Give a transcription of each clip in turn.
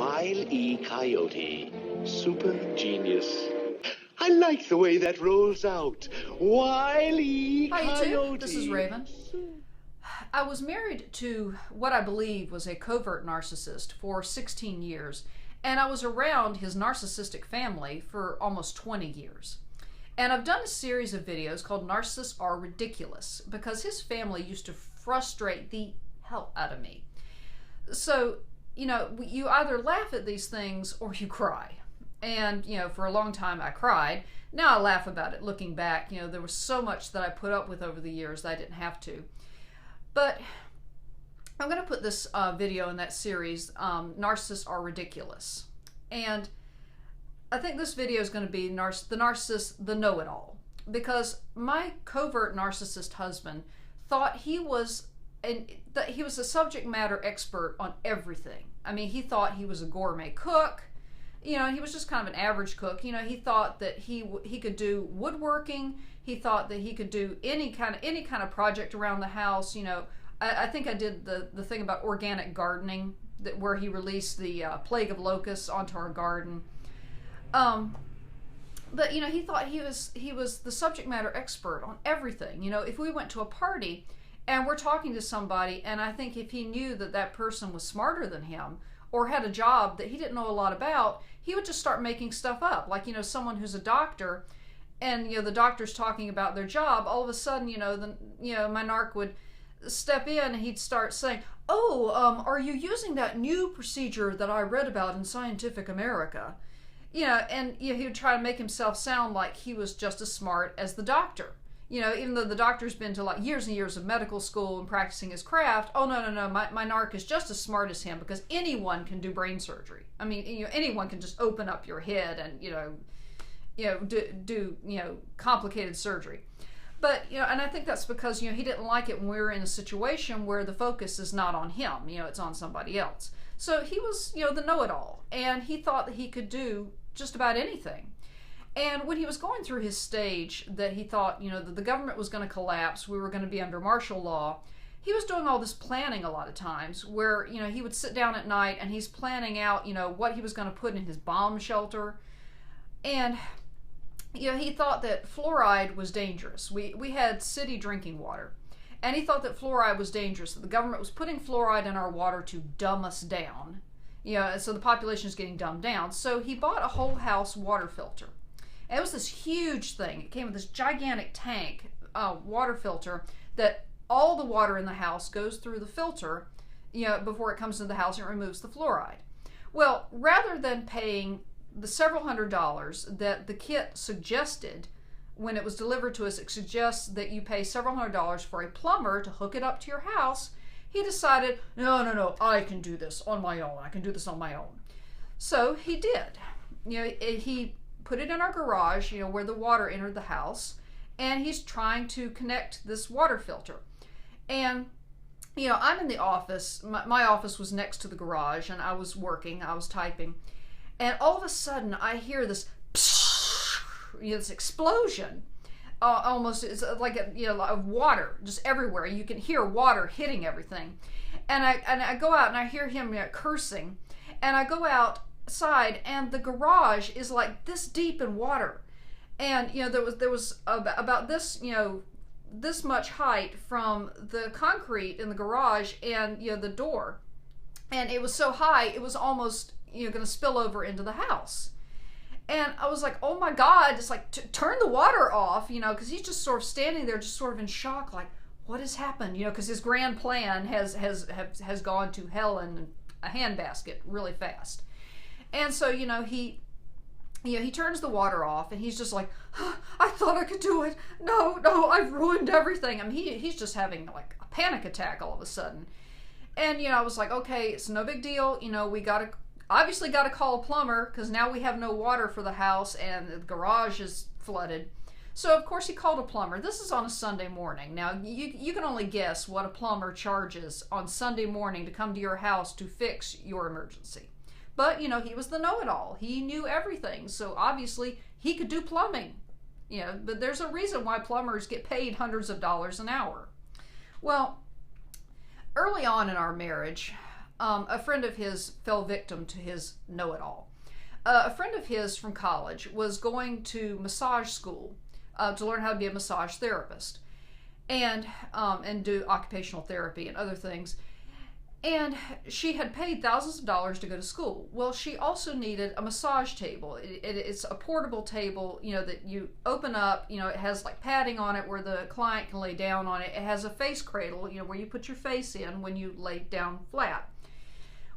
Wile E. Coyote. Super genius. I like the way that rolls out. Wile E. Hi, Coyote. YouTube. This is Raven. I was married to what I believe was a covert narcissist for 16 years, and I was around his narcissistic family for almost 20 years. And I've done a series of videos called Narcissists Are Ridiculous because his family used to frustrate the hell out of me. So, you either laugh at these things or you cry. And, for a long time I cried. Now I laugh about it looking back. There was so much that I put up with over the years that I didn't have to. But I'm going to put this video in that series, Narcissists Are Ridiculous. And I think this video is going to be the narcissist, the know-it-all. Because my covert narcissist husband thought he was a subject matter expert on everything. I mean, he thought he was a gourmet cook. He was just kind of an average cook. He thought that he could do woodworking. He thought that he could do any kind of project around the house. I think I did the thing about organic gardening, where he released the plague of locusts onto our garden. But he thought he was the subject matter expert on everything. If we went to a party and we're talking to somebody, and I think if he knew that that person was smarter than him or had a job that he didn't know a lot about, he would just start making stuff up. Like, someone who's a doctor, and the doctor's talking about their job, all of a sudden, my narc would step in and he'd start saying, are you using that new procedure that I read about in Scientific America? And he would try to make himself sound like he was just as smart as the doctor. Even though the doctor's been to like years and years of medical school and practicing his craft, no, my narc is just as smart as him, because anyone can do brain surgery. I mean, anyone can just open up your head and, do complicated surgery. But, and I think that's because, he didn't like it when we were in a situation where the focus is not on him, it's on somebody else. So he was, the know-it-all, and he thought that he could do just about anything. And when he was going through his stage that he thought, that the government was going to collapse, we were going to be under martial law, he was doing all this planning a lot of times where, he would sit down at night and he's planning out, what he was going to put in his bomb shelter. And, he thought that fluoride was dangerous. We had city drinking water. And he thought that fluoride was dangerous, that the government was putting fluoride in our water to dumb us down. So the population is getting dumbed down. So he bought a whole house water filter. And it was this huge thing. It came with this gigantic tank water filter that all the water in the house goes through the filter, before it comes into the house, and it removes the fluoride. Well, rather than paying the several $100s that the kit suggested when it was delivered to us, it suggests that you pay several $100s for a plumber to hook it up to your house, he decided, no, I can do this on my own. I can do this on my own. So he did. He put it in our garage, where the water entered the house, and he's trying to connect this water filter. And, I'm in the office. My office was next to the garage, and I was working, I was typing, and all of a sudden I hear this, this explosion. Almost, it's like of water just everywhere. You can hear water hitting everything, and I go out and I hear him cursing, and I go outside, and the garage is like this deep in water, and there was about this this much height from the concrete in the garage and the door, and it was so high it was almost going to spill over into the house. And I was like, oh my God, just like, turn the water off, because he's just sort of standing there, just sort of in shock, like, what has happened? Because his grand plan has gone to hell in a handbasket really fast. And so, he turns the water off, and he's just like, I thought I could do it. No, I've ruined everything. I mean, he's just having like a panic attack all of a sudden. And, I was like, okay, it's no big deal. We obviously got to call a plumber, because now we have no water for the house and the garage is flooded. So of course he called a plumber. This is on a Sunday morning. Now you can only guess what a plumber charges on Sunday morning to come to your house to fix your emergency. But he was the know-it-all. He knew everything. So obviously he could do plumbing. But there's a reason why plumbers get paid hundreds of dollars an hour. Well, early on in our marriage, a friend of his fell victim to his know-it-all. A friend of his from college was going to massage school to learn how to be a massage therapist and do occupational therapy and other things. And she had paid thousands of dollars to go to school. Well, she also needed a massage table. It's a portable table, that you open up. It has like padding on it where the client can lay down on it. It has a face cradle, where you put your face in when you lay down flat.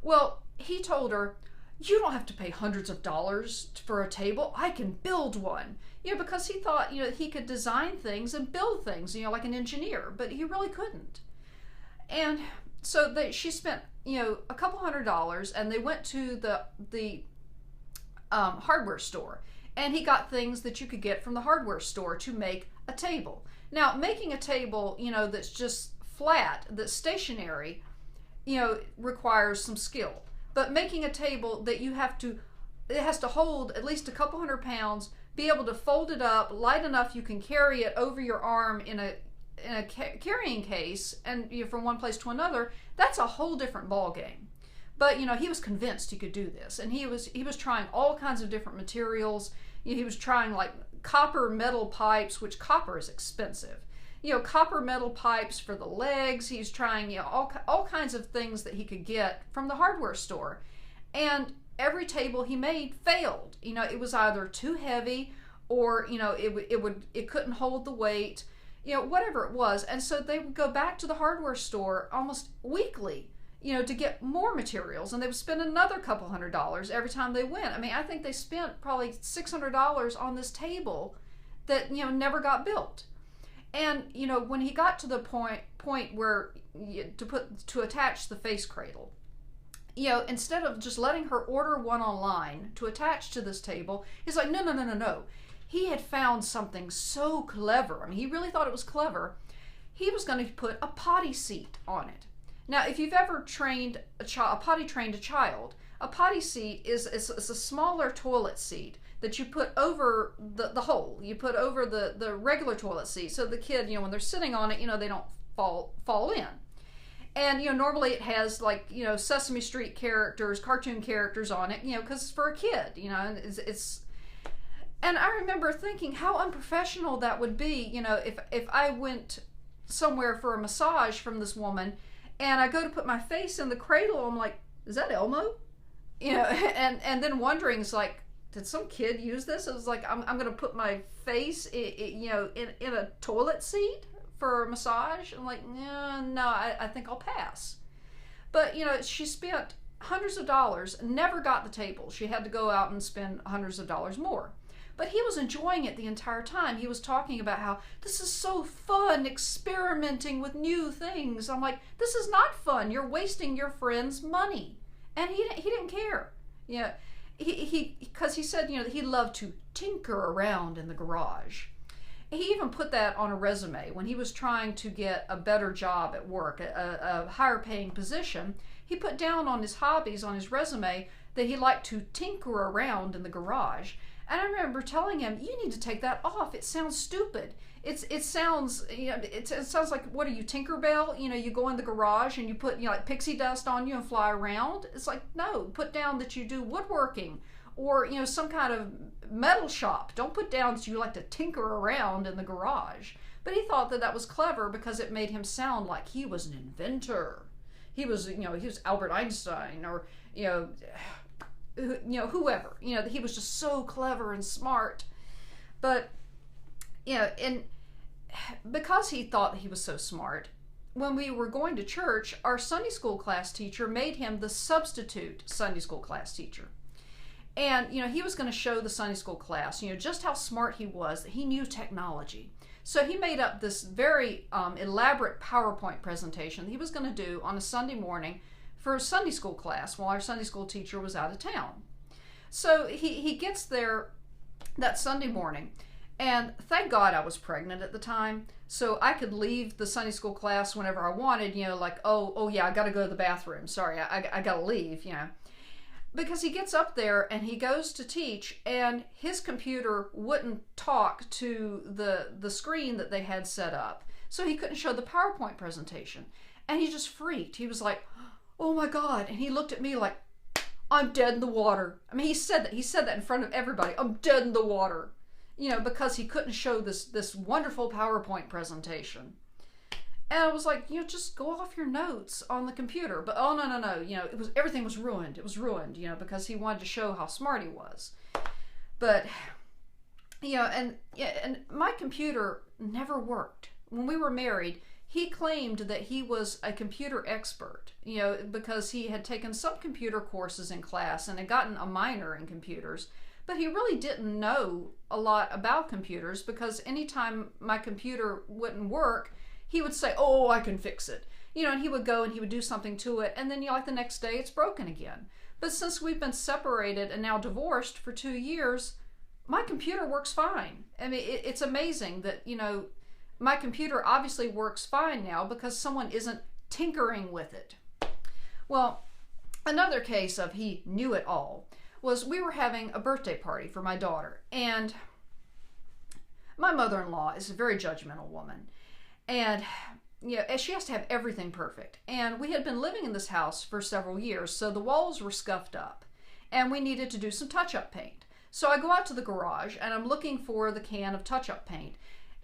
Well, he told her, you don't have to pay hundreds of dollars for a table. I can build one. Because he thought, he could design things and build things, like an engineer, but he really couldn't. And so she spent, a couple $100s, and they went to the hardware store, and he got things that you could get from the hardware store to make a table. Now, making a table, that's just flat, that's stationary, requires some skill. But making a table that it has to hold at least a couple 100 pounds, be able to fold it up light enough you can carry it over your arm in a carrying case and from one place to another, that's a whole different ball game. But he was convinced he could do this, and he was trying all kinds of different materials. He was trying like copper metal pipes, which copper is expensive. Copper metal pipes for the legs. He's trying all kinds of things that he could get from the hardware store, and every table he made failed. It was either too heavy, or it couldn't hold the weight. Whatever it was. And so they would go back to the hardware store almost weekly, to get more materials, and they would spend another couple $100s every time they went. I mean, I think they spent probably $600 on this table that, never got built. And, when he got to the point where to attach the face cradle, instead of just letting her order one online to attach to this table, he's like, no. He had found something so clever. I mean, he really thought it was clever. He was going to put a potty seat on it. Now, if you've ever trained potty trained a child, a potty seat is a smaller toilet seat that you put over the hole. You put over the regular toilet seat, so the kid, when they're sitting on it, they don't fall in. And normally it has like Sesame Street characters, cartoon characters on it, because it's for a kid, and it's. And I remember thinking how unprofessional that would be, if I went somewhere for a massage from this woman, and I go to put my face in the cradle, I'm like, is that Elmo? And then wondering, it's like, did some kid use this? It was like, I'm going to put my face, in a toilet seat for a massage. I'm like, no, I think I'll pass. But, she spent hundreds of dollars, never got the table. She had to go out and spend hundreds of dollars more. But he was enjoying it the entire time. He was talking about how this is so fun, experimenting with new things. I'm like, this is not fun. You're wasting your friend's money. And he didn't care. Because he said, he loved to tinker around in the garage. He even put that on a resume when he was trying to get a better job at work, a higher paying position. He put down on his hobbies on his resume that he liked to tinker around in the garage. And I remember telling him, you need to take that off. It sounds stupid. It sounds, it sounds like, what are you, Tinkerbell? You go in the garage and you put, like pixie dust on you and fly around. It's like, no, put down that you do woodworking or, some kind of metal shop. Don't put down that you like to tinker around in the garage. But he thought that was clever because it made him sound like he was an inventor. He was, he was Albert Einstein or, whoever, he was just so clever and smart. But, and because he thought he was so smart, when we were going to church, our Sunday school class teacher made him the substitute Sunday school class teacher. And, he was going to show the Sunday school class, just how smart he was, that he knew technology. So he made up this very elaborate PowerPoint presentation that he was going to do on a Sunday morning for a Sunday school class while our Sunday school teacher was out of town. So he gets there that Sunday morning, and thank God I was pregnant at the time, so I could leave the Sunday school class whenever I wanted, like, oh yeah, I got to go to the bathroom. Sorry, I got to leave, Because he gets up there and he goes to teach, and his computer wouldn't talk to the screen that they had set up, so he couldn't show the PowerPoint presentation. And he just freaked. He was like, oh my God. And he looked at me like, I'm dead in the water. I mean, he said that in front of everybody. I'm dead in the water. You know, because he couldn't show this wonderful PowerPoint presentation. And I was like, you know, just go off your notes on the computer. But oh, no. You know, everything was ruined. It was ruined, you know, because he wanted to show how smart he was. But, you know, and my computer never worked. When we were married, he claimed that he was a computer expert, you know, because he had taken some computer courses in class and had gotten a minor in computers. But he really didn't know a lot about computers, because anytime my computer wouldn't work, he would say, oh, I can fix it. You know, and he would go and he would do something to it, and then, you know, like the next day it's broken again. But since we've been separated and now divorced for 2 years, my computer works fine. I mean, it's amazing that, you know, my computer obviously works fine now because someone isn't tinkering with it. Well, another case of he knew it all was we were having a birthday party for my daughter, and my mother-in-law is a very judgmental woman. And, you know, she has to have everything perfect. And we had been living in this house for several years, so the walls were scuffed up, and we needed to do some touch-up paint. So I go out to the garage, and I'm looking for the can of touch-up paint.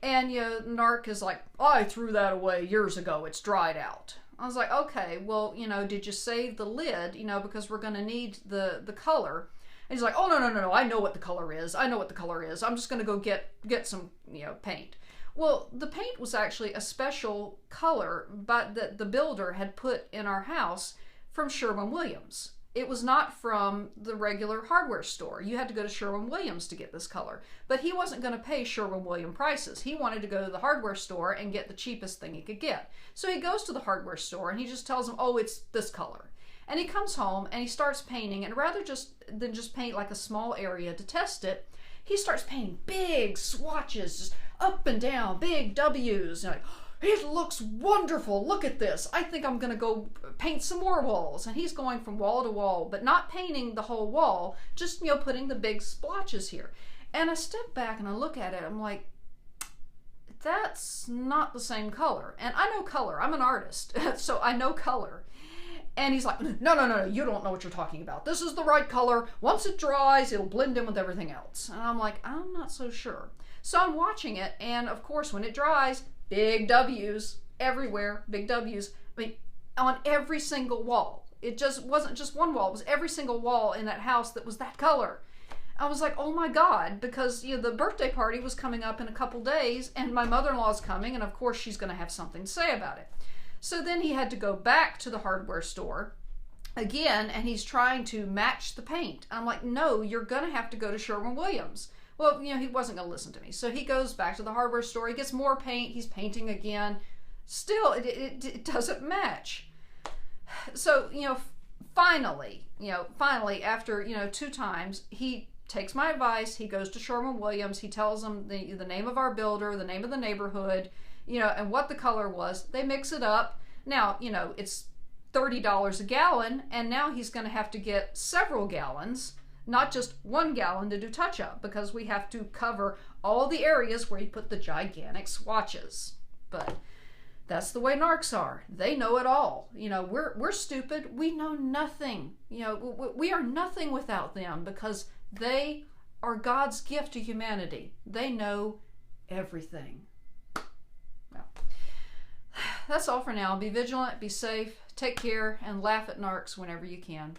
And, you know, Narc is like, oh, I threw that away years ago. It's dried out. I was like, okay, well, you know, did you save the lid? You know, because we're going to need the color. And he's like, oh, no. I know what the color is. I'm just going to go get some, you know, paint. Well, the paint was actually a special color that the builder had put in our house from Sherwin-Williams. It was not from the regular hardware store. You had to go to Sherwin-Williams to get this color. But he wasn't going to pay Sherwin-Williams prices. He wanted to go to the hardware store and get the cheapest thing he could get. So he goes to the hardware store and he just tells them, oh, it's this color. And he comes home and he starts painting, and rather than just paint like a small area to test it, he starts painting big swatches, just up and down, big W's. And like, it looks wonderful. Look at this. I think I'm going to go paint some more walls. And he's going from wall to wall, but not painting the whole wall, just, you know, putting the big splotches here. And I step back and I look at it. I'm like, that's not the same color. And I know color. I'm an artist, so I know color. And he's like, no, you don't know what you're talking about. This is the right color. Once it dries, it'll blend in with everything else. And I'm like, I'm not so sure. So I'm watching it, and of course, when it dries, big W's everywhere, big W's. I mean, on every single wall. It just wasn't just one wall. It was every single wall in that house that was that color. I was like, oh my God, because, you know, the birthday party was coming up in a couple days, and my mother-in-law's coming, and of course she's going to have something to say about it. So then he had to go back to the hardware store again, and he's trying to match the paint. I'm like, no, you're going to have to go to Sherwin-Williams. Well, you know, he wasn't going to listen to me. So he goes back to the hardware store. He gets more paint. He's painting again. Still, it doesn't match. So, you know, finally, after, you know, 2 times, he takes my advice. He goes to Sherwin-Williams. He tells them the name of our builder, the name of the neighborhood, you know, and what the color was. They mix it up. Now, you know, it's $30 a gallon, and now he's going to have to get several gallons, not just 1 gallon to do touch-up, because we have to cover all the areas where he put the gigantic swatches. But that's the way narcs are. They know it all. You know, we're stupid. We know nothing. You know, we are nothing without them, because they are God's gift to humanity. They know everything. Well, that's all for now. Be vigilant, be safe, take care, and laugh at narcs whenever you can.